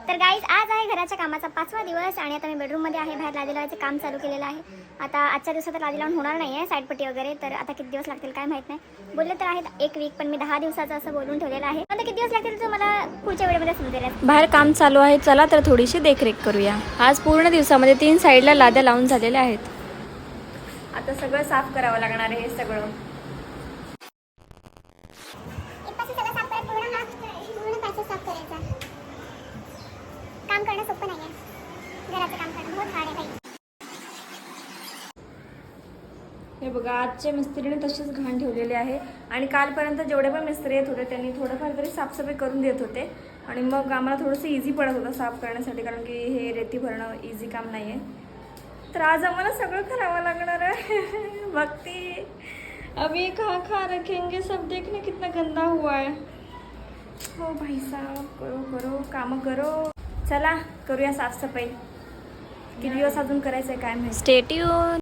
तर गाईज आज आहे घराच्या कामाचा 5वा दिवस आणि आता मी बेडरूममध्ये आहे. बाहेर लादी लावायचं काम चालू केलेलं आहे. आता आजच्या दिवसात तर लादी लावून होणार नाही आहे, साईडपट्टी वगैरे. तर आता किती दिवस लागतील काय माहीत नाही. बोलले तर आहेत 1 वीक, पण मी 10 दिवसाचं असं बोलून ठेवलेलं आहे. आता किती दिवस लागतील तर मला पुढच्या व्हिडिओमध्ये समजेल. बाहेर काम चालू आहे, चला तर थोडीशी देखरेख करूया. आज पूर्ण दिवसामध्ये 3 साईडला लाद्या लावून झालेल्या आहेत. आता सगळं साफ करावं लागणार आहे. हे सगळं काम करणं सोपं नाही आहे. घराचं काम करणं बहुत हार्ड आहे भाई. हे बघा, आजच्या मिस्त्रीने तशीच घाण ठेवलेली आहे. आणि कालपर्यंत जेवढे पण मिस्त्री येत होते त्यांनी थोडंफार तरी साफसफाई करून देत होते. आणि मग आम्हाला थोडंसं इझी पडत होतं साफ करण्यासाठी, कारण की हे रेती भरणं इझी काम नाही आहे. तर आज आम्हाला सगळं करावं लागणार आहे. भक्ती अभी ये खा रखेंगे, सब देखने कितना गंदा हुआ है. हो भाई साहब, करो करो कामं करो. चला करूया साफसफाई. किती दिवस अजून करायचं आहे काय माहिती. Stay tune.